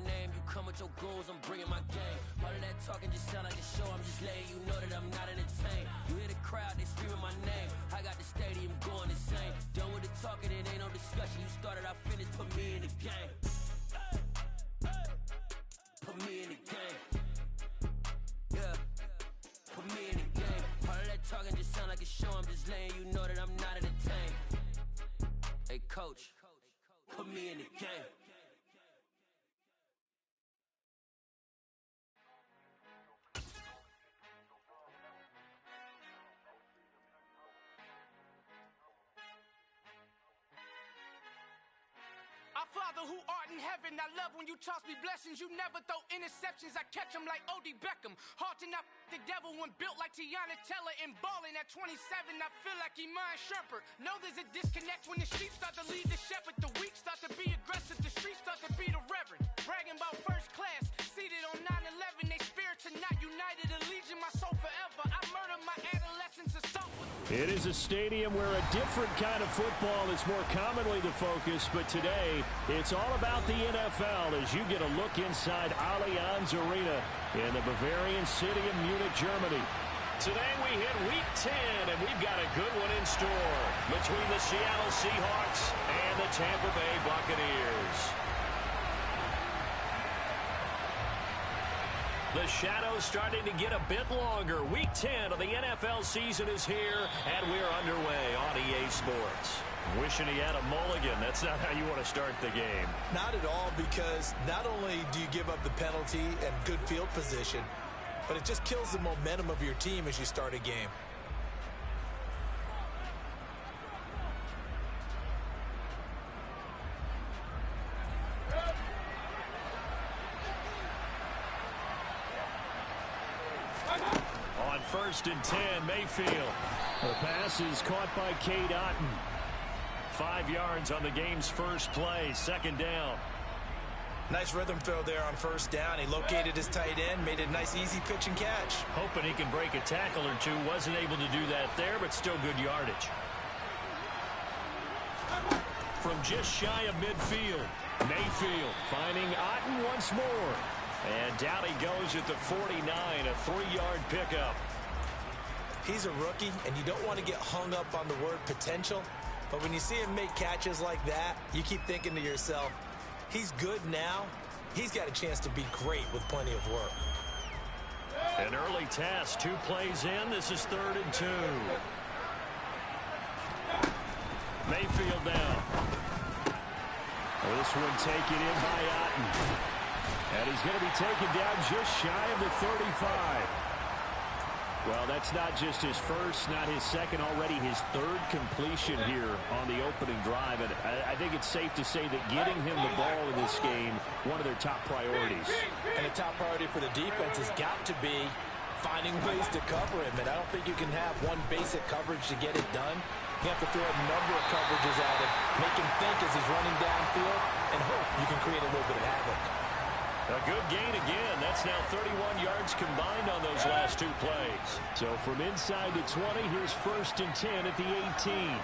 name. You come with your goons, I'm bringing my game. All of that talking just sound like a show. I'm just letting you know that I'm not entertained. You hear the crowd, they screaming my name. I got the stadium going insane. Done with the talking, it ain't no discussion. You started, I finished, put me in the game. Put me in the game. Yeah. Put me in the game. All of that talking just sound like a show. I'm just letting you know that I'm not entertained. Hey, coach, put me in the game. Our Father who art in heaven, I love when you toss me blessings. You never throw interceptions, I catch them like O.D. Beckham. Hard to not the devil when built like Tiana Teller. And balling at 27, I feel like Iman Shumpert. Know there's a disconnect when the sheep start to lead the shepherd. The weak start to be aggressive, the streets start to be the reverend. Bragging about first class, seated on 9/11. They spirits are not united, a legion, my soul forever. I murder my adolescence assault with... It is a stadium where a different kind of football is more commonly the focus, but today it's all about the NFL as you get a look inside Allianz Arena in the Bavarian city of Munich, Germany. Today we hit Week 10, and we've got a good one in store between the Seattle Seahawks and the Tampa Bay Buccaneers. The shadow's starting to get a bit longer. Week 10 of the NFL season is here, and we're underway on EA Sports. Wishing he had a mulligan. That's not how you want to start the game. Not at all, because not only do you give up the penalty and good field position, but it just kills the momentum of your team as you start a game. On 1st and 10, Mayfield. The pass is caught by Cade Otton. 5 yards on the game's first play, 2nd down. Nice rhythm throw there on 1st down. He located his tight end, made a nice easy pitch and catch. Hoping he can break a tackle or two. Wasn't able to do that there, but still good yardage. From just shy of midfield, Mayfield finding Otton once more. And down he goes at the 49, a 3-yard pickup. He's a rookie, and you don't want to get hung up on the word potential. But when you see him make catches like that, you keep thinking to yourself, he's good now. He's got a chance to be great with plenty of work. An early test, 2 plays in. This is 3rd and 2. Mayfield now. This one taken in by Otton. And he's going to be taken down just shy of the 35. Well, that's not just his first, not his second, already his 3rd completion here on the opening drive. And I think it's safe to say that getting him the ball in this game, one of their top priorities. And the top priority for the defense has got to be finding ways to cover him. And I don't think you can have one basic coverage to get it done. You have to throw a number of coverages at him, make him think as he's running downfield, and hope you can create a little bit of havoc. A good gain again. That's now 31 yards combined on those last 2 plays. So from inside the 20, here's 1st and 10 at the 18.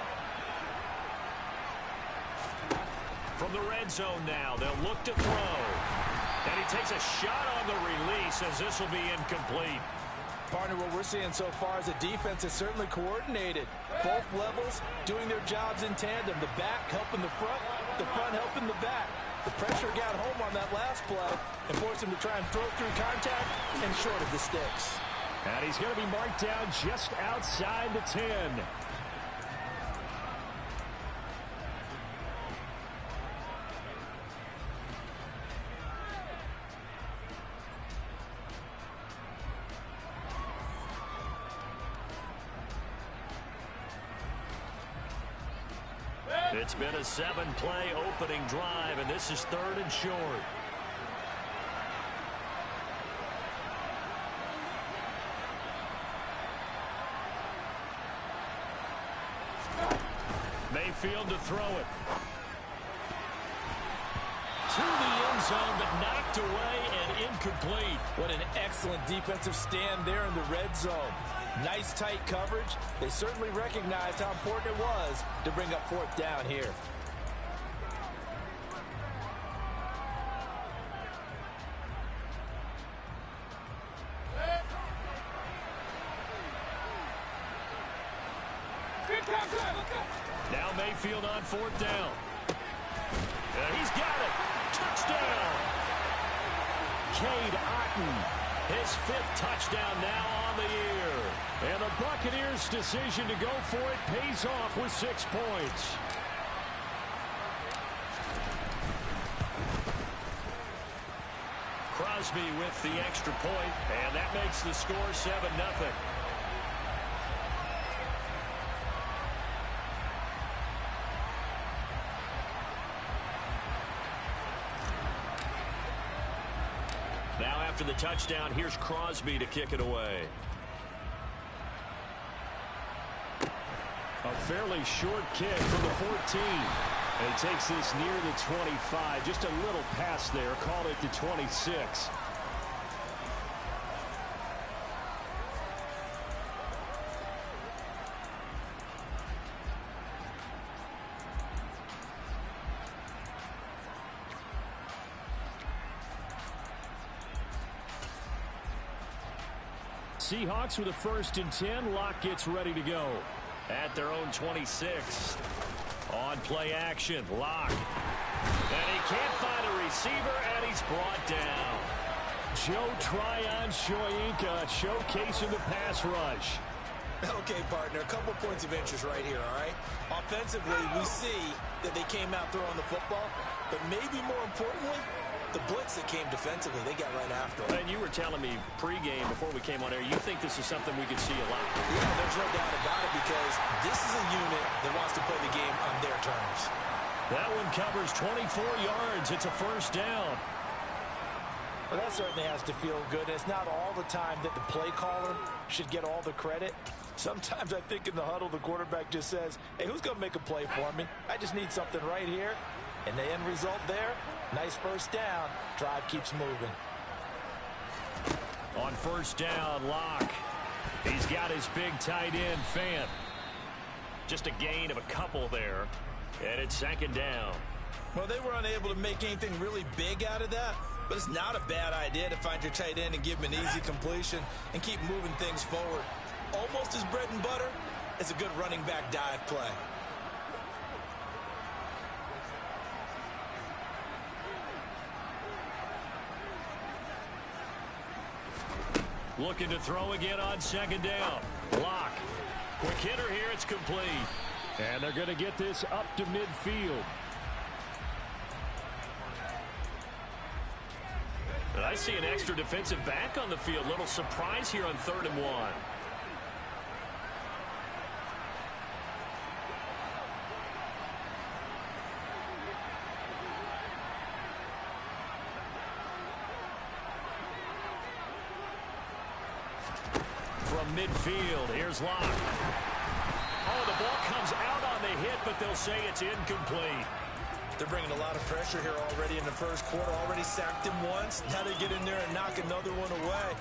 From the red zone now, they'll look to throw. And he takes a shot on the release as this will be incomplete. Partner, what we're seeing so far is the defense is certainly coordinated. Both levels doing their jobs in tandem. The back helping the front helping the back. The pressure got home on that last play and forced him to try and throw through contact and short of the sticks. And he's going to be marked down just outside the 10. It's been a 7-play opening drive, and this is 3rd and short. Mayfield to throw it. To the end zone, but knocked away and incomplete. What an excellent defensive stand there in the red zone. Nice tight coverage. They certainly recognized how important it was to bring up 4th down here. Now Mayfield on 4th down. He's got it. Touchdown. Cade Otton, his 5th touchdown now on the year. And the Buccaneers' decision to go for it pays off with 6 points. Crosby with the extra point, and that makes the score 7-0. Now after the touchdown, here's Crosby to kick it away. A fairly short kick from the 14. And he takes this near the 25. Just a little pass there. Call it the 26. Seahawks with a 1st and 10. Locke gets ready to go at their own 26. On play action, Locke. And he can't find a receiver, and he's brought down. Joe Tryon-Shoyinka showcasing the pass rush. Okay, partner, a couple points of interest right here, all right? Offensively, we see that they came out throwing the football, but maybe more importantly, the blitz that came defensively, they got right after it. And you were telling me pregame before we came on air, you think this is something we could see a lot. Yeah, there's no doubt about it because this is a unit that wants to play the game on their terms. That one covers 24 yards. It's a 1st down. Well, that certainly has to feel good. It's not all the time that the play caller should get all the credit. Sometimes I think in the huddle, the quarterback just says, hey, who's going to make a play for me? I just need something right here. And the end result there, nice 1st down. Drive keeps moving. On 1st down, Locke. He's got his big tight end, Fant. Just a gain of a couple there. And it's 2nd down. Well, they were unable to make anything really big out of that. But it's not a bad idea to find your tight end and give him an easy completion and keep moving things forward. Almost as bread and butter as a good running back dive play. Looking to throw again on 2nd down. Locke. Quick hitter here. It's complete. And they're going to get this up to midfield. And I see an extra defensive back on the field. Little surprise here on 3rd and 1. From midfield, here's Locke. Oh, the ball comes out on the hit, but they'll say it's incomplete. They're bringing a lot of pressure here already in the 1st quarter. Already sacked him once. Now they get in there and knock another one away.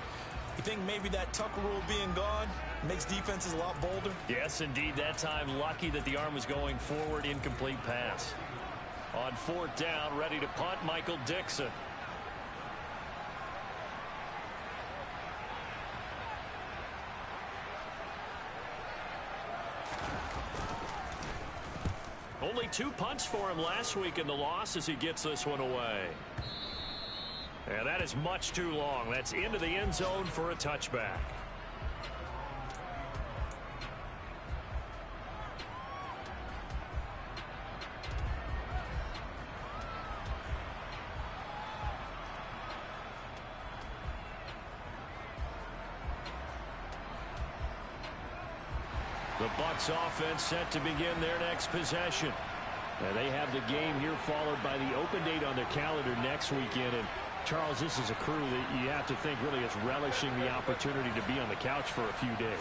You think maybe that Tucker rule being gone makes defenses a lot bolder? Yes, indeed. That time, lucky that the arm was going forward. Incomplete pass. On 4th down, ready to punt, Michael Dixon. Only 2 punts for him last week in the loss as he gets this one away. And that is much too long. That's into the end zone for a touchback. The Bucs offense set to begin their next possession. And they have the game here followed by the open date on their calendar next weekend. And Charles, this is a crew that you have to think really is relishing the opportunity to be on the couch for a few days.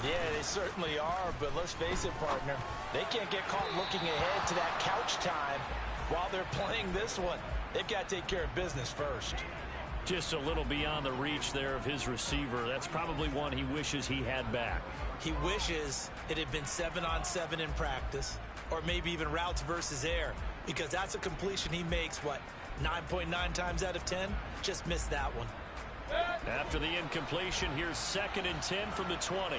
Yeah, they certainly are, but let's face it, partner. They can't get caught looking ahead to that couch time while they're playing this one. They've got to take care of business first. Just a little beyond the reach there of his receiver. That's probably one he wishes he had back. He wishes it had been 7-on-7 in practice, or maybe even routes versus air, because that's a completion he makes, what, 9.9 times out of 10? Just missed that one. After the incompletion, here's 2nd and 10 from the 20.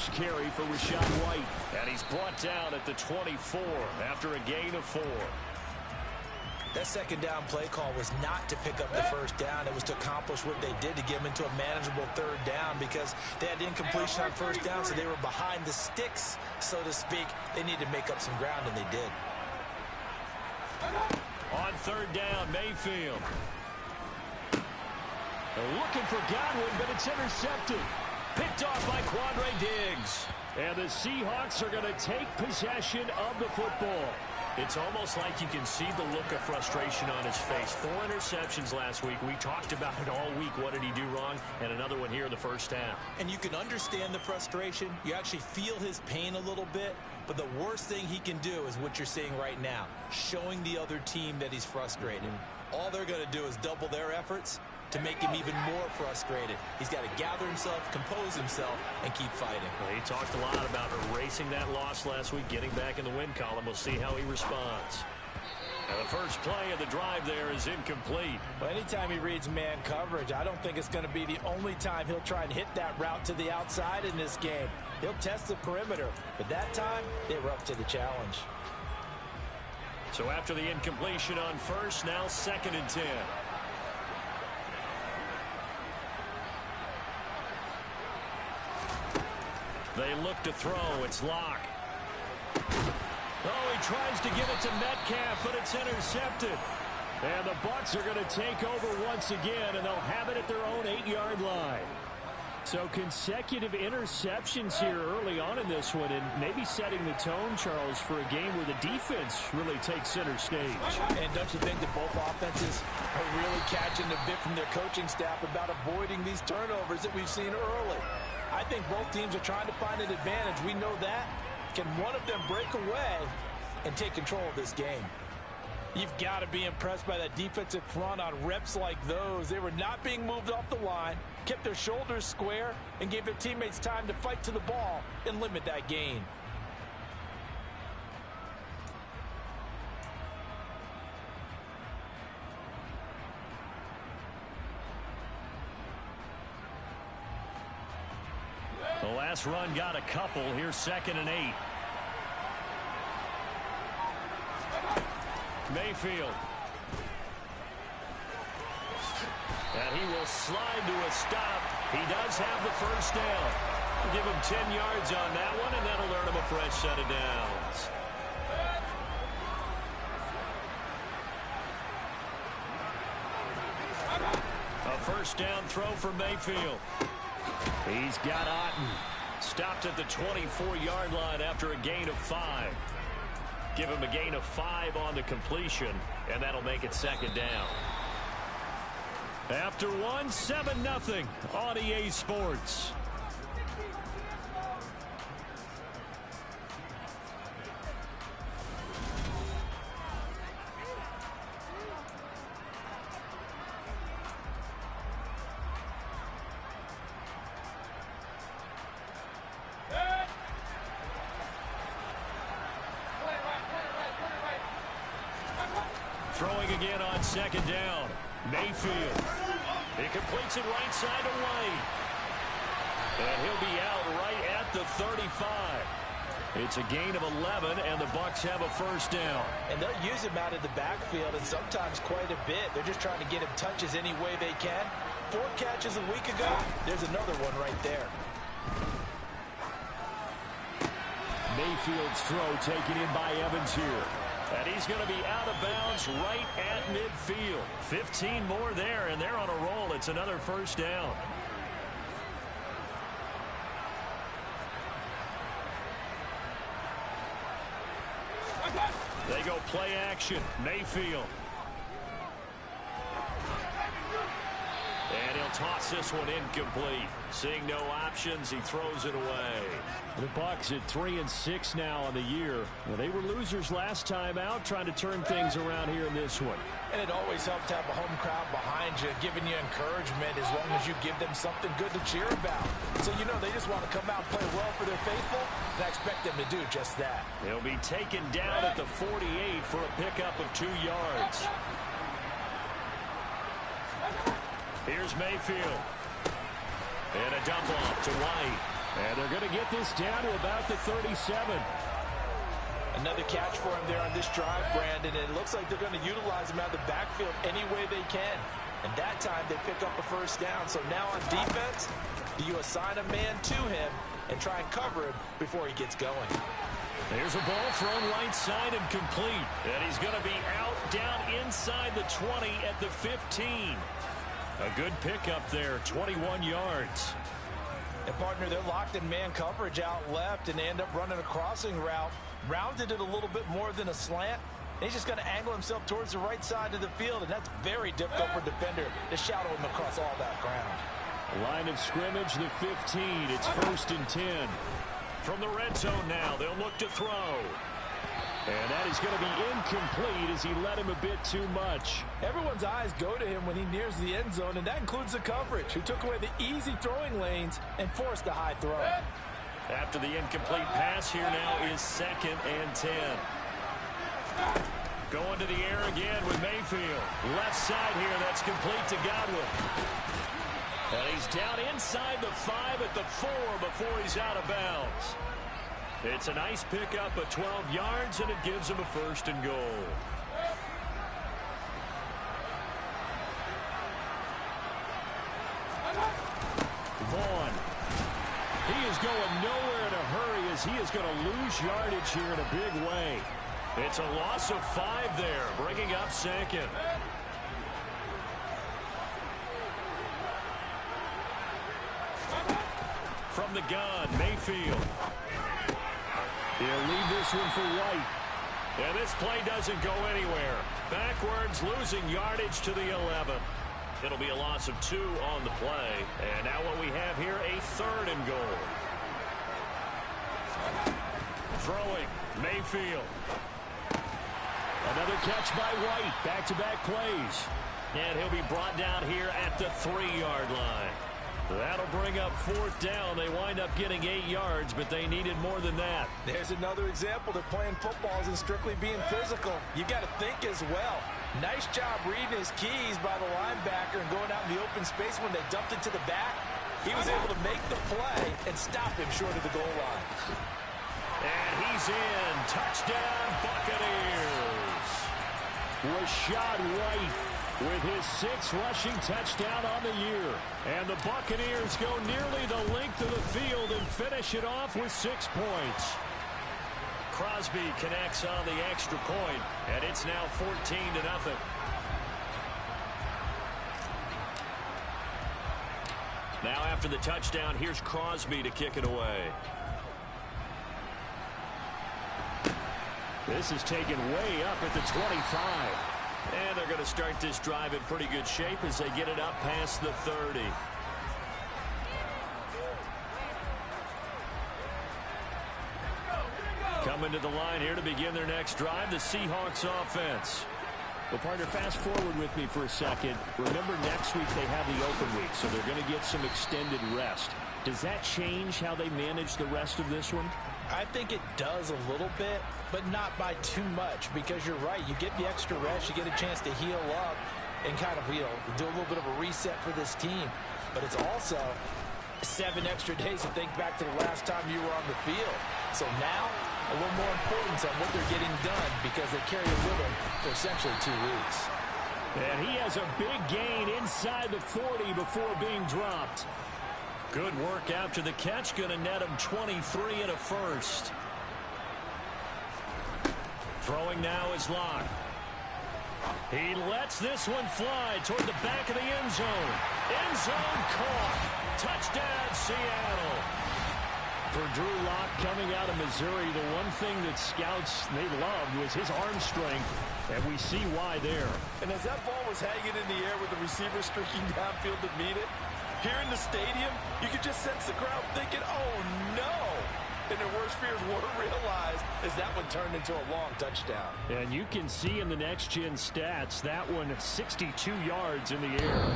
first carry for Rachaad White. And he's brought down at the 24 after a gain of 4. That second down play call was not to pick up the first down. It was to accomplish what they did, to get them into a manageable third down, because they had incompletion on first down, so they were behind the sticks, so to speak. They needed to make up some ground, and they did. On third down, Mayfield. They're looking for Godwin, but it's intercepted. Picked off by Quandre Diggs. And the Seahawks are going to take possession of the football. It's almost like you can see the look of frustration on his face. 4 interceptions last week. We talked about it all week. What did he do wrong? And another one here in the first half. And you can understand the frustration. You actually feel his pain a little bit. But the worst thing he can do is what you're seeing right now, showing the other team that he's frustrated. All they're going to do is double their efforts to make him even more frustrated. He's got to gather himself, compose himself, and keep fighting. Well, he talked a lot about erasing that loss last week, getting back in the win column. We'll see how he responds. And the first play of the drive there is incomplete. Well, anytime he reads man coverage, I don't think it's going to be the only time he'll try and hit that route to the outside in this game. He'll test the perimeter, but that time, they were up to the challenge. So after the incompletion on first, now 2nd and 10. They look to throw. It's Locke. Oh, he tries to give it to Metcalf, but it's intercepted. And the Bucs are going to take over once again, and they'll have it at their own 8-yard line. So consecutive interceptions here early on in this one, and maybe setting the tone, Charles, for a game where the defense really takes center stage. And don't you think that both offenses are really catching the bit from their coaching staff about avoiding these turnovers that we've seen early? I think both teams are trying to find an advantage. We know that. Can one of them break away and take control of this game? You've got to be impressed by that defensive front on reps like those. They were not being moved off the line, kept their shoulders square, and gave their teammates time to fight to the ball and limit that gain. The last run got a couple. Here's 2nd and 8. Mayfield. And he will slide to a stop. He does have the first down. We'll give him 10 yards on that one, and that'll earn him a fresh set of downs. A first down throw for Mayfield. He's got Otten. Stopped at the 24-yard line after a gain of 5. Give him a gain of 5 on the completion, and that'll make it 2nd down. After one, 7-0 on EA Sports. Throwing again on 2nd down. Mayfield. He completes it right side to White. And he'll be out right at the 35. It's a gain of 11, and the Bucs have a first down. And they'll use him out of the backfield, and sometimes quite a bit. They're just trying to get him touches any way they can. 4 catches a week ago. There's another one right there. Mayfield's throw taken in by Evans here. And he's going to be out of bounds right at midfield. 15 more there, and they're on a roll. It's another first down. They go play action. Mayfield. And he'll toss this one incomplete. Seeing no options, he throws it away. The Bucs at 3-6 now on the year. Well, they were losers last time out, trying to turn things around here in this one. And it always helps to have a home crowd behind you, giving you encouragement as long as you give them something good to cheer about. So you know they just want to come out and play well for their faithful, and I expect them to do just that. He'll be taken down at the 48 for a pickup of 2 yards. Here's Mayfield. And a dump off to White. And they're going to get this down to about the 37. Another catch for him there on this drive, Brandon, and it looks like they're going to utilize him out of the backfield any way they can. And that time they pick up a first down. So now on defense, you assign a man to him and try and cover him before he gets going. There's a ball thrown right side and complete. And he's going to be out down inside the 20 at the 15. A good pickup there, 21 yards. And, partner, they're locked in man coverage out left, and they end up running a crossing route. Rounded it a little bit more than a slant. He's just going to angle himself towards the right side of the field, and that's very difficult for a defender to shadow him across all that ground. Line of scrimmage, the 15. It's 1st and 10. From the red zone now, they'll look to throw. And that is going to be incomplete as he led him a bit too much. Everyone's eyes go to him when he nears the end zone, and that includes the coverage, who took away the easy throwing lanes and forced a high throw. After the incomplete pass, here now is 2nd and 10. Going to the air again with Mayfield. Left side here, that's complete to Godwin. And he's down inside the 5 at the 4 before he's out of bounds. It's a nice pickup of 12 yards, and it gives him a 1st and goal. Vaughn. He is going nowhere in a hurry as he is going to lose yardage here in a big way. It's a loss of 5 there, bringing up 2nd. From the gun, Mayfield. He'll leave this one for White. And this play doesn't go anywhere. Backwards, losing yardage to the 11. It'll be a loss of 2 on the play. And now what we have here, a 3rd and goal. Throwing, Mayfield. Another catch by White. Back-to-back plays. And he'll be brought down here at the 3-yard line. That'll bring up 4th down. They wind up getting 8 yards, but they needed more than that. There's another example. They're playing football and strictly being physical. You got to think as well. Nice job reading his keys by the linebacker and going out in the open space when they dumped it to the back. He was able to make the play and stop him short of the goal line. And he's in. Touchdown, Buccaneers. Rashad White with his 6th rushing touchdown on the year. And the Buccaneers go nearly the length of the field and finish it off with 6 points. Crosby connects on the extra point, and it's now 14-0. Now after the touchdown, here's Crosby to kick it away. This is taken way up at the 25. And they're going to start this drive in pretty good shape as they get it up past the 30. Coming to the line here to begin their next drive, the Seahawks offense. Well, partner, fast forward with me for a second. Remember, next week they have the open week, so they're going to get some extended rest. Does that change how they manage the rest of this one? I think it does a little bit, but not by too much, because you're right. You get the extra rest, you get a chance to heal up and kind of, do a little bit of a reset for this team. But it's also 7 extra days to think back to the last time you were on the field. So now, a little more importance on what they're getting done, because they carry it with them for essentially 2 weeks. And he has a big gain inside the 40 before being dropped. Good work after the catch. Going to net him 23 and a 1st. Throwing now is Locke. He lets this one fly toward the back of the end zone. End zone caught. Touchdown, Seattle. For Drew Lock coming out of Missouri, the one thing that scouts they loved was his arm strength, and we see why there. And as that ball was hanging in the air with the receiver streaking downfield to meet it, here in the stadium, you could just sense the crowd thinking, oh, no. And their worst fears were realized as that one turned into a long touchdown. And you can see in the next-gen stats, that one 62 yards in the air.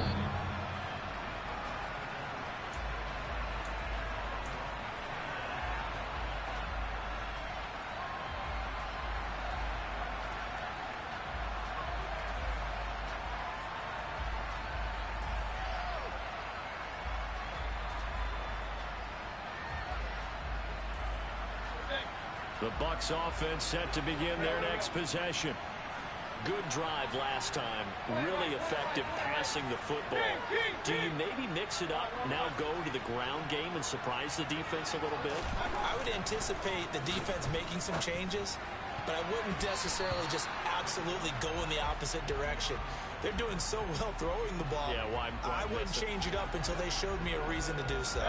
The Bucs offense set to begin their next possession. Good drive last time. Really effective passing the football. Do you maybe mix it up, now go to the ground game and surprise the defense a little bit? I would anticipate the defense making some changes, but I wouldn't necessarily just absolutely go in the opposite direction. They're doing so well throwing the ball. Yeah, why I wouldn't change it up until they showed me a reason to do so.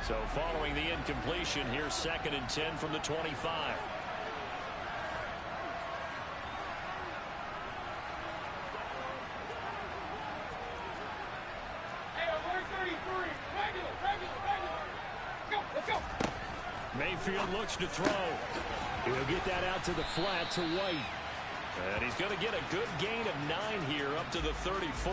So following the incompletion, here's 2nd and 10 from the 25. Mayfield looks to throw. He'll get that out to the flat to White. And he's going to get a good gain of 9 here up to the 34.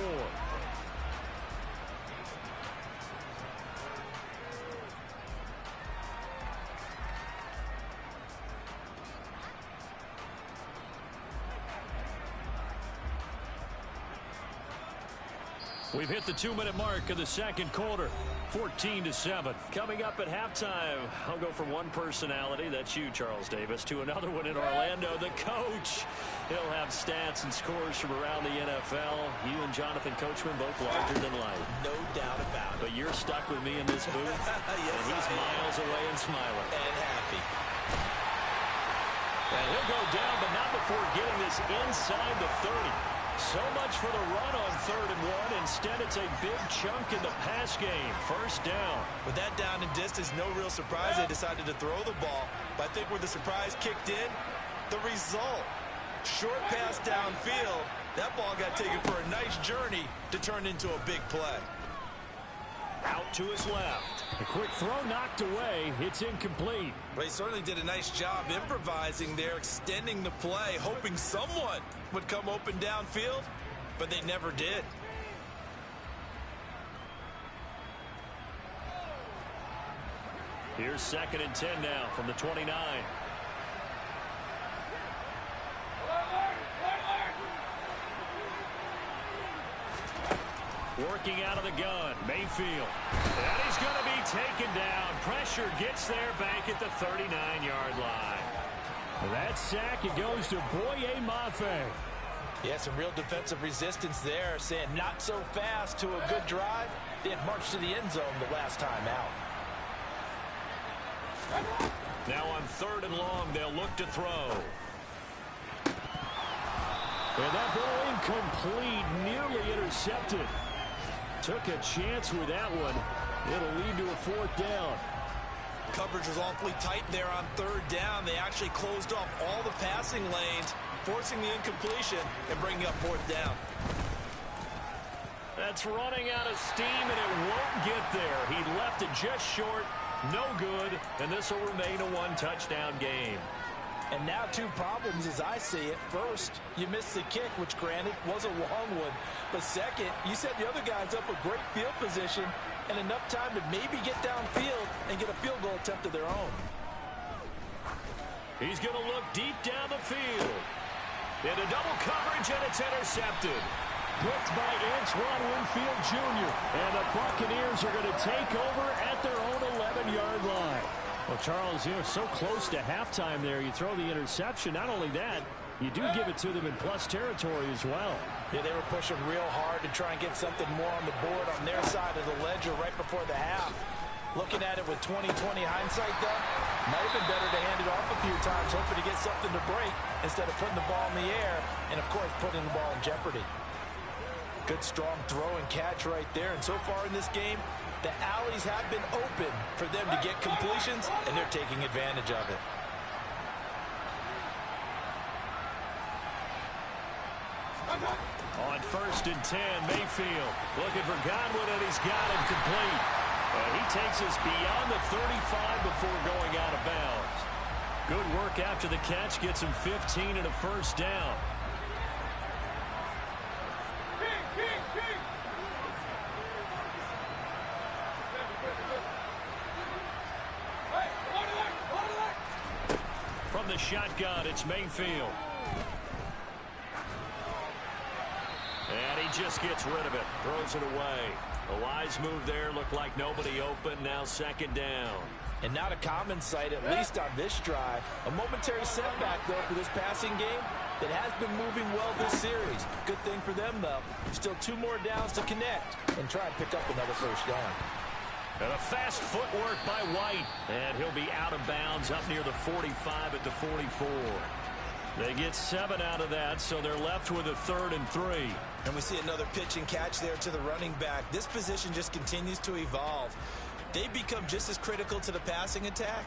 We've hit the 2-minute mark of the second quarter. 14-7. Coming up at halftime, I'll go from one personality, that's you, Charles Davis, to another one in Orlando, the coach. He'll have stats and scores from around the NFL. You and Jonathan Coachman both larger than life. No doubt about it. But you're stuck with me in this booth, yes, and he's miles away and smiling. And happy. And he'll go down, but not before getting this inside the 30. So much for the run on 3rd and 1. Instead, it's a big chunk in the pass game. First down. With that down and distance, no real surprise they decided to throw the ball. But I think where the surprise kicked in, the result. Short pass downfield. That ball got taken for a nice journey to turn into a big play. Out to his left. A quick throw knocked away. It's incomplete. Well, he certainly did a nice job improvising there, extending the play, hoping someone would come open downfield, but they never did. Here's 2nd and 10 now from the 29. Working out of the gun, Mayfield. And he's going to be taken down. Pressure gets there back at the 39-yard line. That sack, it goes to Boye Mafe. Yeah, some real defensive resistance there, saying not so fast to a good drive. They had marched to the end zone the last time out. Now on 3rd and long, they'll look to throw. And that ball incomplete, nearly intercepted. Took a chance with that one. It'll lead to a 4th down. Coverage was awfully tight there on 3rd down. They actually closed off all the passing lanes, forcing the incompletion and bringing up 4th down. That's running out of steam, and it won't get there. He left it just short, no good, and this will remain a 1-touchdown game. And now 2 problems as I see it. First, you missed the kick, which granted was a long one. But second, you set the other guys up a great field position and enough time to maybe get downfield and get a field goal attempt of their own. He's going to look deep down the field. Into double coverage, and it's intercepted. Picked by Antoine Winfield Jr. And the Buccaneers are going to take over at their own 11-yard line. Well, Charles, you know, so close to halftime there. You throw the interception. Not only that, you do give it to them in plus territory as well. Yeah, they were pushing real hard to try and get something more on the board on their side of the ledger right before the half. Looking at it with 20/20 hindsight, though, might have been better to hand it off a few times, hoping to get something to break instead of putting the ball in the air and, of course, putting the ball in jeopardy. Good, strong throw and catch right there. And so far in this game, the alleys have been open for them to get completions, and they're taking advantage of it. On 1st and 10, Mayfield looking for Godwin, and he's got him complete. And he takes us beyond the 35 before going out of bounds. Good work after the catch, gets him 15 and a 1st down. From the shotgun, it's Mayfield. And he just gets rid of it, throws it away. A wise move there, looked like nobody open, now 2nd down. And not a common sight, at least on this drive. A momentary setback, though, for this passing game that has been moving well this series. Good thing for them, though. Still 2 more downs to connect and try and pick up another first down. And a fast footwork by White. And he'll be out of bounds up near the 45 at the 44. They get 7 out of that, so they're left with a 3rd and 3. And we see another pitch and catch there to the running back. This position just continues to evolve. They become just as critical to the passing attack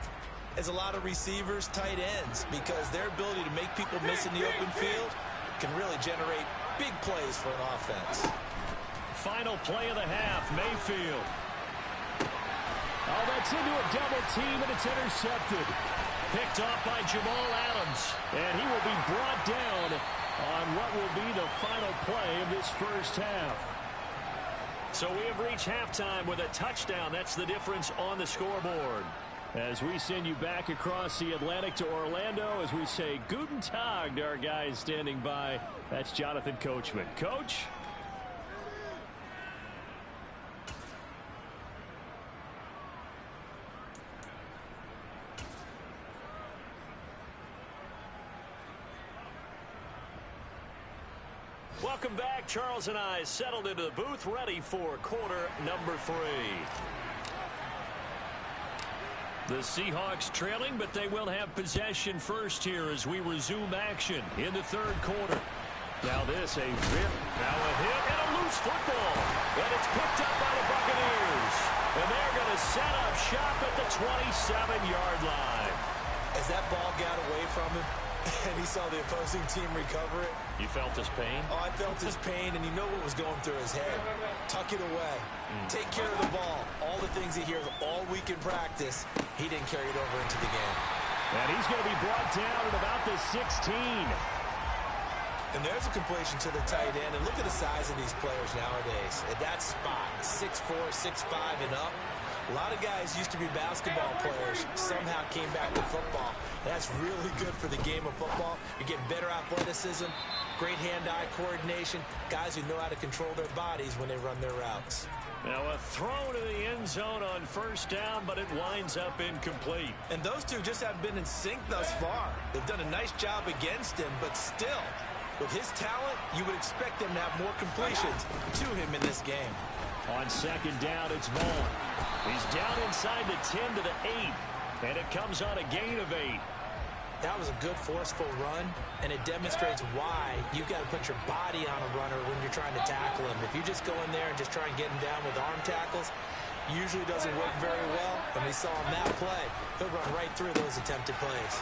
as a lot of receivers, tight ends, because their ability to make people miss in the open field can really generate big plays for an offense. Final play of the half, Mayfield. Oh, that's into a double team, and it's intercepted. Picked off by Jamal Adams. And he will be brought down on what will be the final play of this first half. So we have reached halftime with a touchdown. That's the difference on the scoreboard. As we send you back across the Atlantic to Orlando, as we say Guten Tag to our guys standing by, that's Jonathan Coachman. Coach? Welcome back. Charles and I settled into the booth, ready for quarter number 3. The Seahawks trailing, but they will have possession first here as we resume action in the 3rd quarter. Now this, now a hit and a loose football. And it's picked up by the Buccaneers. And they're going to set up shop at the 27-yard line. As that ball got away from him, and he saw the opposing team recover it. You felt his pain? Oh, I felt his pain, and you know what was going through his head. Tuck it away. Take care of the ball. All the things he hears all week in practice, he didn't carry it over into the game. And he's going to be brought down at about the 16. And there's a completion to the tight end. And look at the size of these players nowadays. At that spot, 6'4", 6'5", and up. A lot of guys used to be basketball players, somehow came back to football. That's really good for the game of football. You're getting better athleticism, great hand-eye coordination, guys who know how to control their bodies when they run their routes. Now a throw to the end zone on first down, but it winds up incomplete. And those two just haven't been in sync thus far. They've done a nice job against him, but still, with his talent, you would expect them to have more completions to him in this game. On second down, it's Vaughn. He's down inside the 10 to the 8, and it comes on a gain of 8. That was a good, forceful run, and it demonstrates why you've got to put your body on a runner when you're trying to tackle him. If you just go in there and just try and get him down with arm tackles, usually doesn't work very well, and we saw on that play, he'll run right through those attempted plays.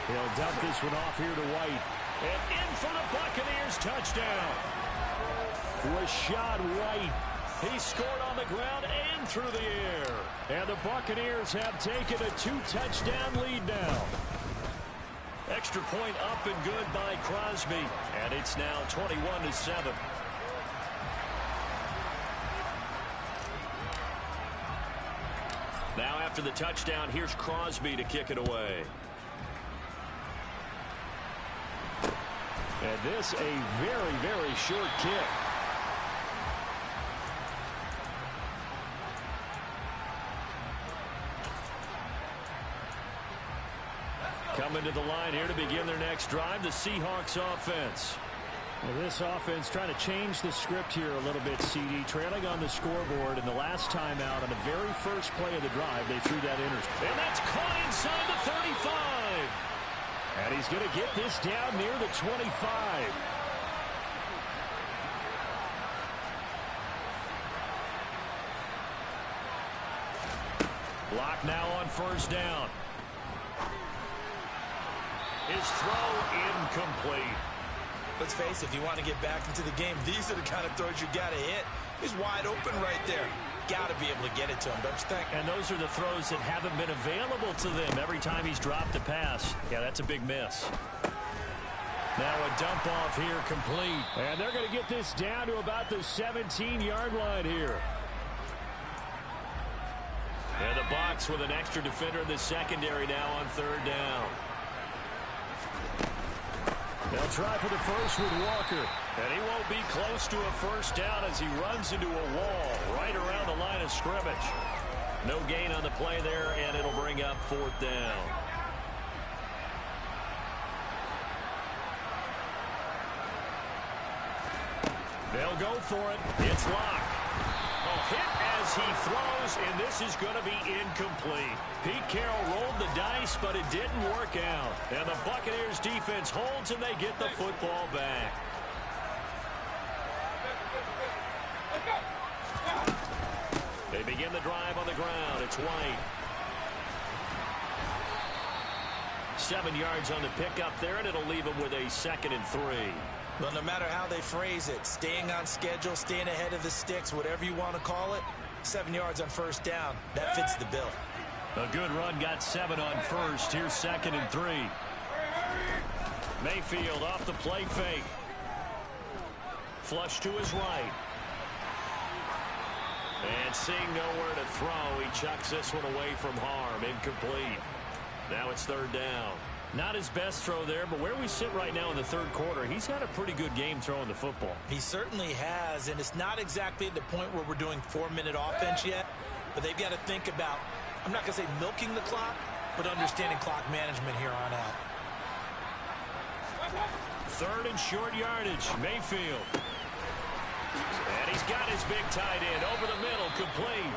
He'll dump this one off here to White. And in for the Buccaneers touchdown. Rashad White. He scored on the ground and through the air. And the Buccaneers have taken a 2-touchdown lead now. Extra point up and good by Crosby. And it's now 21-7. Now after the touchdown, here's Crosby to kick it away. And this a very, very short kick. Coming to the line here to begin their next drive, the Seahawks offense. Well, this offense trying to change the script here a little bit, CD. Trailing on the scoreboard, and the last time out on the very first play of the drive, they threw that interception. And that's caught inside the 35. And he's going to get this down near the 25. Block now on first down. His throw incomplete. Let's face it, if you want to get back into the game, these are the kind of throws you got to hit. He's wide open right there. Got to be able to get it to him, don't you think? And those are the throws that haven't been available to them every time he's dropped a pass. Yeah, that's a big miss. Now a dump off here complete. And they're going to get this down to about the 17-yard line here. And the Bucs with an extra defender in the secondary now on third down. They'll try for the first with Walker. And he won't be close to a first down as he runs into a wall right around the line of scrimmage. No gain on the play there, and it'll bring up 4th down. They'll go for it. It's Locke. A hit as he throws, and this is going to be incomplete. Pete Carroll rolled the dice, but it didn't work out. And the Buccaneers defense holds, and they get the football back. They begin the drive on the ground. It's White. 7 yards on the pickup there, and it'll leave them with a 2nd and 3. Well, no matter how they phrase it, staying on schedule, staying ahead of the sticks, whatever you want to call it, 7 yards on 1st down, that fits the bill. A good run, got 7 on 1st. Here's 2nd and 3. Mayfield off the play fake. Flush to his right. And seeing nowhere to throw, he chucks this one away from harm. Incomplete. Now it's 3rd down. Not his best throw there, but where we sit right now in the 3rd quarter, he's had a pretty good game throwing the football. He certainly has, and it's not exactly at the point where we're doing 4-minute offense yet, but they've got to think about, I'm not going to say milking the clock, but understanding clock management here on out. 3rd and short yardage. Mayfield. And he's got his big tight end over the middle, complete.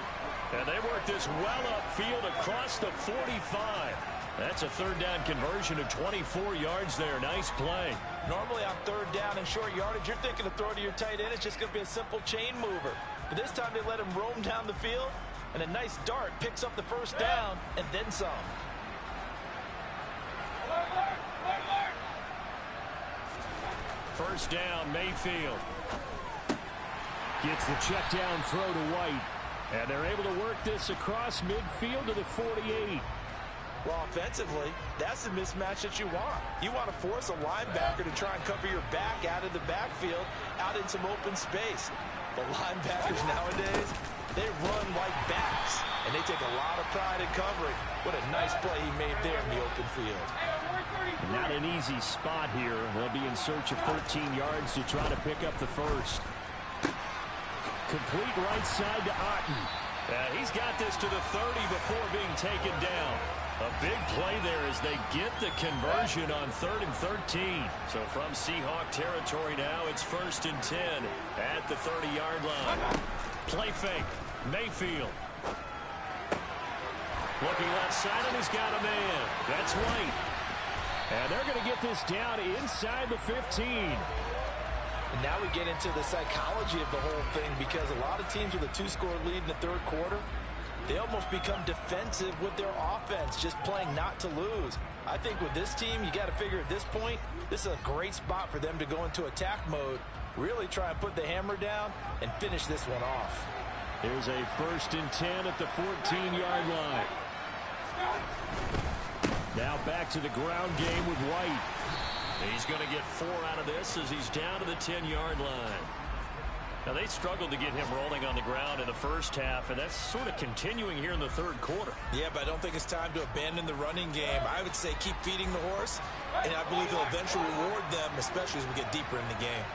And they work this well upfield across the 45. That's a 3rd down conversion of 24 yards there. Nice play. Normally on 3rd down and short yardage, you're thinking of throwing to your tight end. It's just going to be a simple chain mover. But this time they let him roam down the field, and a nice dart picks up the 1st down and then some. First down, Mayfield. Gets the check down throw to White. And they're able to work this across midfield to the 48. Well, offensively, that's the mismatch that you want. You want to force a linebacker to try and cover your back out of the backfield, out in some open space. But linebackers nowadays, they run like backs, and they take a lot of pride in covering. What a nice play he made there in the open field. Not an easy spot here. They'll be in search of 13 yards to try to pick up the 1st. Complete right side to Otten. He's got this to the 30 before being taken down. A big play there as they get the conversion on 3rd and 13. So from Seahawk territory now, it's 1st and 10 at the 30-yard line. Play fake. Mayfield. Looking left side, and he's got a man. That's White. And they're going to get this down inside the 15. And now we get into the psychology of the whole thing, because a lot of teams with a 2-score lead in the 3rd quarter, they almost become defensive with their offense, just playing not to lose. I think with this team, you got to figure at this point, this is a great spot for them to go into attack mode, really try and put the hammer down and finish this one off. There's a 1st and 10 at the 14-yard line. Now back to the ground game with White. He's going to get 4 out of this as he's down to the 10-yard line. Now, they struggled to get him rolling on the ground in the 1st half, and that's sort of continuing here in the 3rd quarter. Yeah, but I don't think it's time to abandon the running game. I would say keep feeding the horse, and I believe he'll eventually reward them, especially as we get deeper in the game.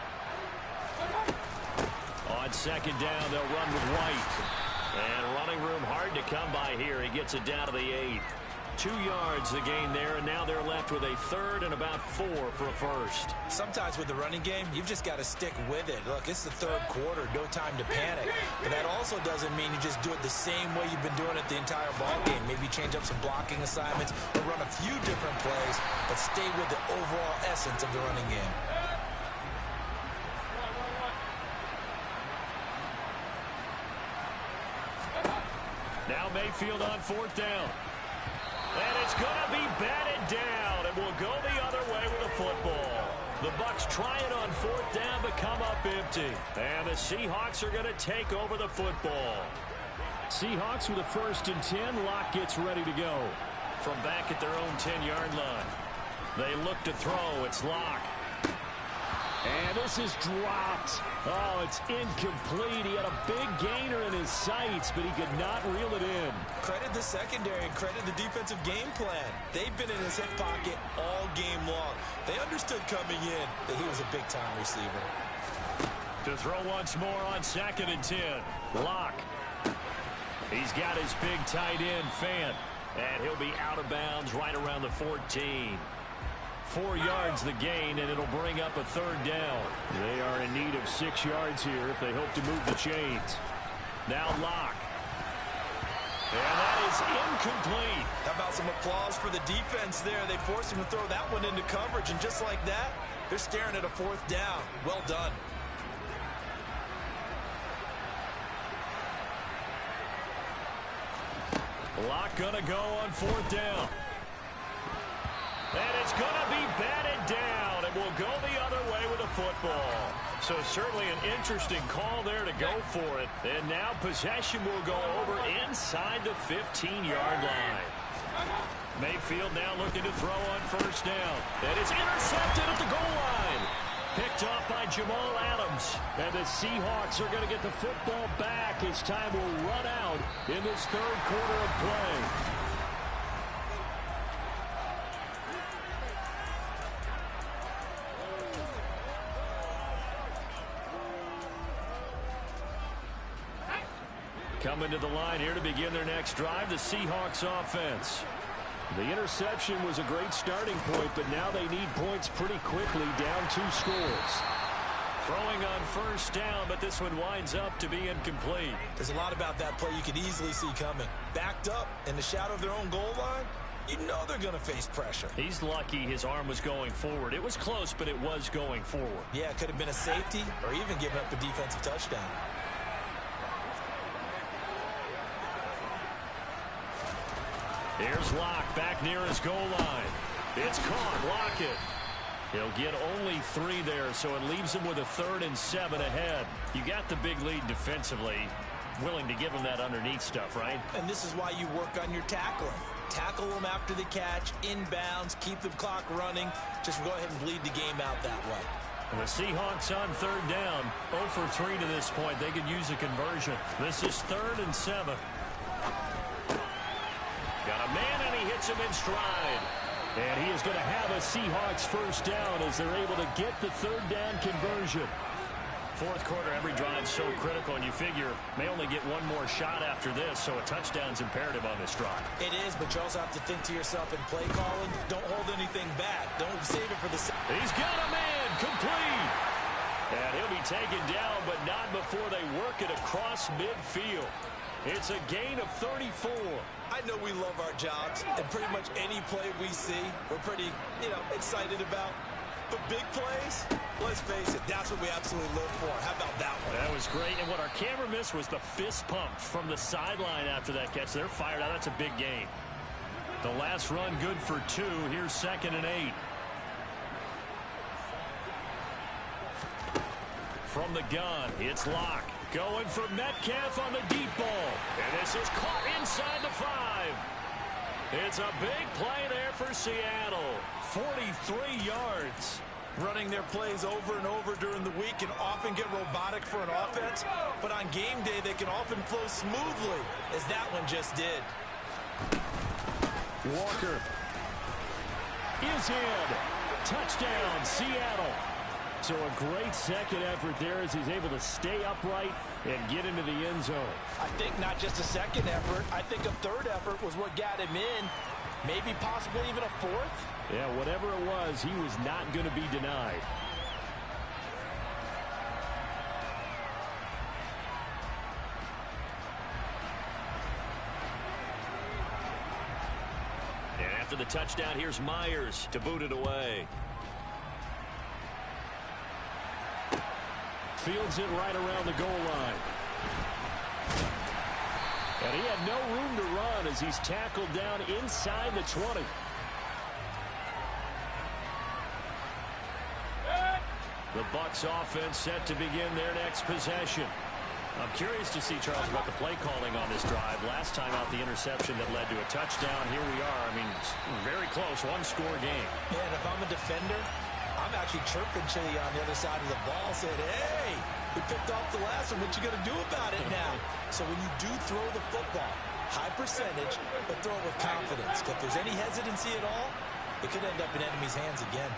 On 2nd down, they'll run with White. And running room hard to come by here. He gets it down to the 8. 2 yards the gain there, and now they're left with a 3rd and about 4 for a 1st. Sometimes with the running game, you've just got to stick with it. Look, it's the 3rd quarter, no time to panic. But that also doesn't mean you just do it the same way you've been doing it the entire ball game. Maybe change up some blocking assignments or run a few different plays, but stay with the overall essence of the running game. Now Mayfield on 4th down. And it's going to be batted down, and will go the other way with the football. The Bucs try it on 4th down, but come up empty. And the Seahawks are going to take over the football. Seahawks with a 1st and 10. Locke gets ready to go. From back at their own 10-yard line. They look to throw. It's Locke. And this is dropped. Oh, it's incomplete. He had a big gainer in his sights, but he could not reel it in. Credit the secondary and credit the defensive game plan. They've been in his hip pocket all game long. They understood coming in that he was a big-time receiver. To throw once more on 2nd and 10. Locke. He's got his big tight end, Fant. And he'll be out of bounds right around the 14. 4 yards the gain, and it'll bring up a third down. They are in need of 6 yards here if they hope to move the chains. Now Locke. And that is incomplete. How about some applause for the defense there? They forced him to throw that one into coverage, and just like that, they're staring at a 4th down. Well done. Locke gonna go on 4th down. And it's gonna be batted down, and we'll go the other way with a football. So certainly an interesting call there to go for it. And now possession will go over inside the 15-yard line. Mayfield now looking to throw on 1st down. And it's intercepted at the goal line. Picked off by Jamal Adams. And the Seahawks are going to get the football back as time will run out in this 3rd quarter of play. Coming to the line here to begin their next drive, the Seahawks offense. The interception was a great starting point, but now they need points pretty quickly, down 2 scores. Throwing on 1st down, but this one winds up to be incomplete. There's a lot about that play you could easily see coming. Backed up in the shadow of their own goal line, you know they're going to face pressure. He's lucky his arm was going forward. It was close, but it was going forward. Yeah, it could have been a safety or even given up a defensive touchdown. Here's Locke back near his goal line. It's caught. Lockett. He'll get only 3 there, so it leaves him with a 3rd and 7 ahead. You got the big lead defensively. Willing to give him that underneath stuff, right? And this is why you work on your tackling. Tackle them after the catch, inbounds, keep the clock running. Just go ahead and bleed the game out that way. And the Seahawks on 3rd down. 0 for 3 to this point. They could use a conversion. This is 3rd and 7. Got a man, and he hits him in stride. And he is going to have a Seahawks 1st down as they're able to get the 3rd down conversion. 4th quarter, every drive's so critical, and you figure may only get 1 more shot after this, so a touchdown's imperative on this drive. It is, but you also have to think to yourself in play calling, don't hold anything back. Don't save it for the... He's got a man, complete. And he'll be taken down, but not before they work it across midfield. It's a gain of 34. I know we love our jobs, and pretty much any play we see, we're pretty, excited about. But big plays, let's face it, that's what we absolutely live for. How about that one? That was great, and what our camera missed was the fist pump from the sideline after that catch. They're fired out. That's a big gain. The last run good for 2. Here's 2nd and 8. From the gun, it's Locke. Going for Metcalf on the deep ball. And this is caught inside the 5. It's a big play there for Seattle. 43 yards. Running their plays over and over during the week can often get robotic for an offense, but on game day they can often flow smoothly, as that one just did. Walker is in. Touchdown, Seattle. So a great second effort there as he's able to stay upright and get into the end zone. I think not just a second effort. I think a 3rd effort was what got him in. Maybe possibly even a 4th. Yeah, whatever it was, he was not going to be denied. And after the touchdown, here's Myers to boot it away. Fields it right around the goal line. And he had no room to run as he's tackled down inside the 20. The Bucs offense set to begin their next possession. I'm curious to see, Charles, about the play calling on this drive. Last time out, the interception that led to a touchdown. Here we are. I mean, very close, 1-score game. Yeah, and if I'm a defender, I'm actually chirping Chili on the other side of the ball, saying, hey, we picked off the last one. What you going to do about it now? So when you do throw the football, high percentage, but throw it with confidence. If there's any hesitancy at all, it could end up in enemy's hands again.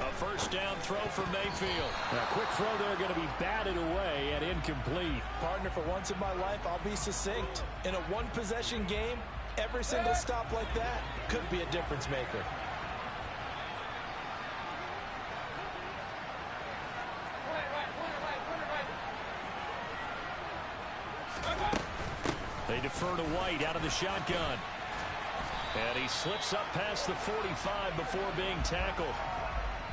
A 1st first down throw for Mayfield. A quick throw there going to be batted away and incomplete. Partner, for once in my life, I'll be succinct. In a one-possession game, every single stop like that could be a difference maker. They defer to White out of the shotgun. And he slips up past the 45 before being tackled.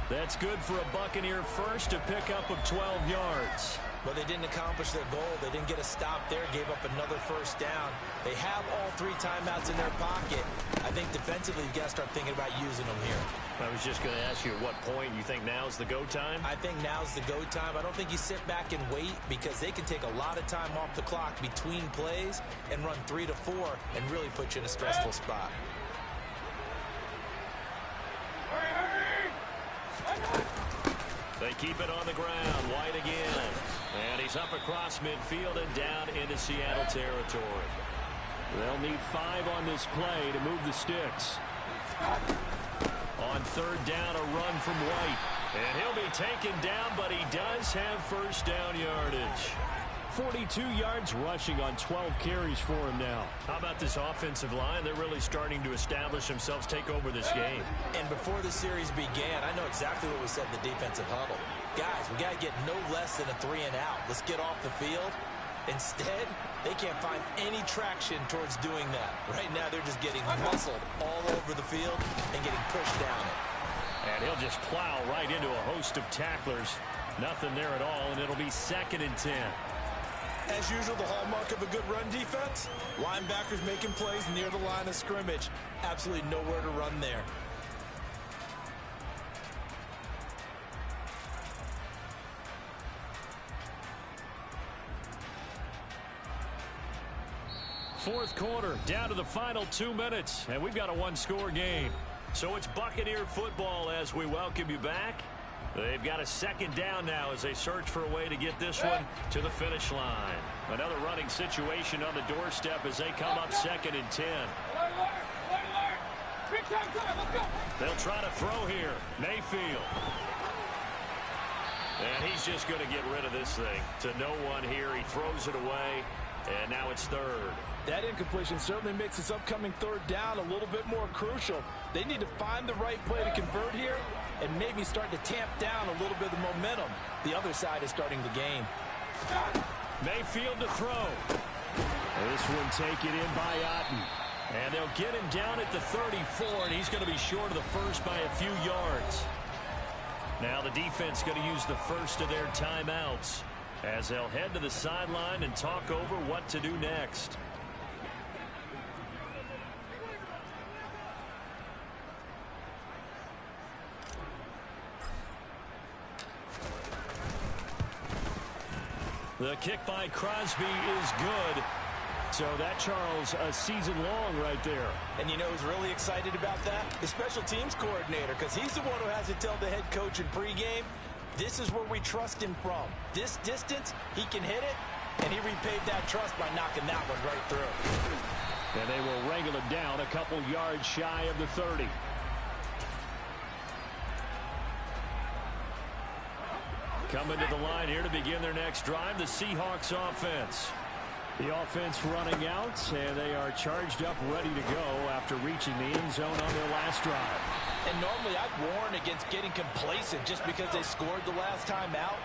That's good for a Buccaneer first, a pickup of 12 yards. But they didn't accomplish their goal. They didn't get a stop there, gave up another first down. They have all 3 timeouts in their pocket. I think defensively you've got to start thinking about using them here. I was just going to ask you at what point you think now's the go time? I think now's the go time. I don't think you sit back and wait because they can take a lot of time off the clock between plays and run 3 to 4 and really put you in a stressful spot. They keep it on the ground. White again. And he's up across midfield and down into Seattle territory. They'll need 5 on this play to move the sticks. On third down, a run from White. And he'll be taken down, but he does have first down yardage. 42 yards rushing on 12 carries for him now. How about this offensive line? They're really starting to establish themselves, take over this game. And before the series began, I know exactly what we said in the defensive huddle. Guys, we got to get no less than a 3 and out. Let's get off the field. Instead, they can't find any traction towards doing that. Right now, they're just getting muscled all over the field and getting pushed down it. And he'll just plow right into a host of tacklers. Nothing there at all, and it'll be 2nd and 10. As usual, the hallmark of a good run defense, linebackers making plays near the line of scrimmage. Absolutely nowhere to run there. Fourth quarter, down to the final 2 minutes, and we've got a 1-score game. So it's Buccaneer football as we welcome you back. They've got a 2nd down now as they search for a way to get this one to the finish line. Another running situation on the doorstep as they come up 2nd and 10. They'll try to throw here. Mayfield. And he's just going to get rid of this thing to no one here. He throws it away, and now it's 3rd. That incompletion certainly makes this upcoming 3rd down a little bit more crucial. They need to find the right play to convert here and maybe start to tamp down a little bit of the momentum. The other side is starting the game. Mayfield to throw. This one taken in by Otten. And they'll get him down at the 34, and he's going to be short of the first by a few yards. Now the defense going to use the first of their timeouts as they'll head to the sideline and talk over what to do next. The kick by Crosby is good. So that, Charles, a season long right there. And you know who's really excited about that? The special teams coordinator, because he's the one who has to tell the head coach in pregame, this is where we trust him from. This distance, he can hit it, and he repaid that trust by knocking that one right through. And they will wrangle him down a couple yards shy of the 30. Coming to the line here to begin their next drive, the Seahawks offense. The offense running out, and they are charged up, ready to go after reaching the end zone on their last drive. And normally I'd warn against getting complacent just because they scored the last time out.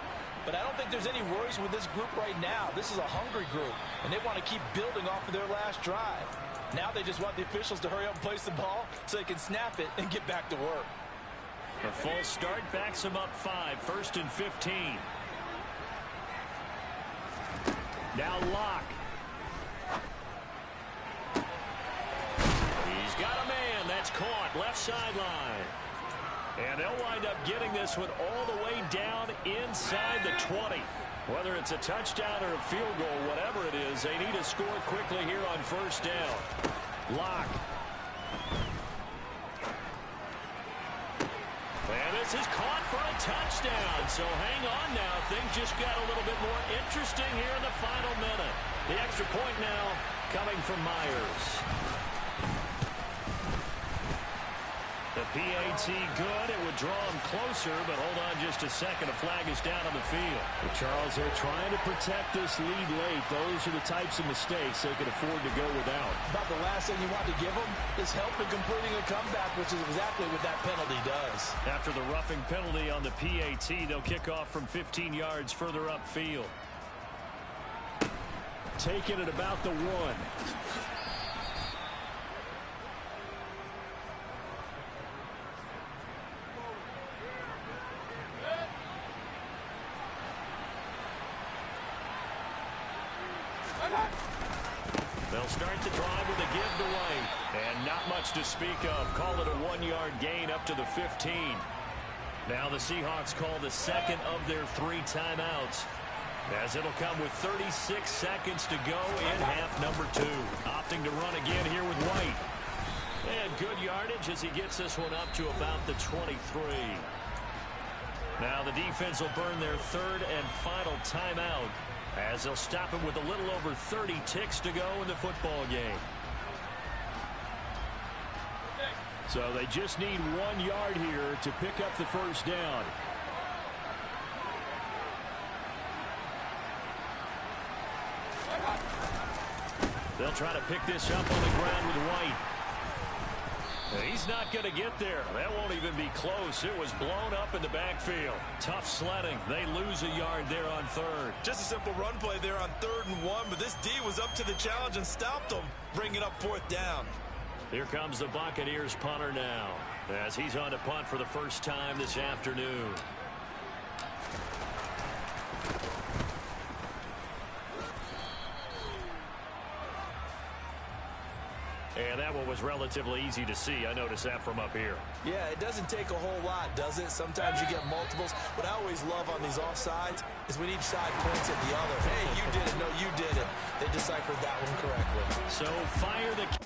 But I don't think there's any worries with this group right now. This is a hungry group, and they want to keep building off of their last drive. Now they just want the officials to hurry up and place the ball so they can snap it and get back to work. A false start backs them up 5, 1st and 15. Now Locke. He's got a man. That's caught. Left sideline. And they'll wind up getting this one all the way down inside the 20. Whether it's a touchdown or a field goal, whatever it is, they need to score quickly here on 1st down. Locke. And this is caught for a touchdown. So hang on now. Things just got a little bit more interesting here in the final minute. The extra point now coming from Myers. The PAT good. It would draw him closer, but hold on just a second. A flag is down on the field. Well, Charles, they're trying to protect this lead late. Those are the types of mistakes they can afford to go without. About the last thing you want to give them is help in completing a comeback, which is exactly what that penalty does. After the roughing penalty on the PAT, they'll kick off from 15 yards further upfield. Taking it about the 1. They'll start the drive with a give to White. And not much to speak of. Call it a 1-yard gain up to the 15. Now the Seahawks call the second of their 3 timeouts, as it'll come with 36 seconds to go in half number 2. Opting to run again here with White. And good yardage as he gets this one up to about the 23. Now the defense will burn their 3rd and final timeout, as they'll stop him with a little over 30 ticks to go in the football game. So they just need 1 yard here to pick up the first down. They'll try to pick this up on the ground with White. He's not going to get there. That won't even be close. It was blown up in the backfield. Tough sledding. They lose a yard there on 3rd. Just a simple run play there on 3rd and 1, but this D was up to the challenge and stopped them, bringing up 4th down. Here comes the Buccaneers punter now, as he's on to punt for the first time this afternoon. And that one was relatively easy to see. I noticed that from up here. Yeah, it doesn't take a whole lot, does it? Sometimes you get multiples. What I always love on these offsides is when each side points at the other. Hey, you did it. No, you did it. They deciphered that one correctly. So fire the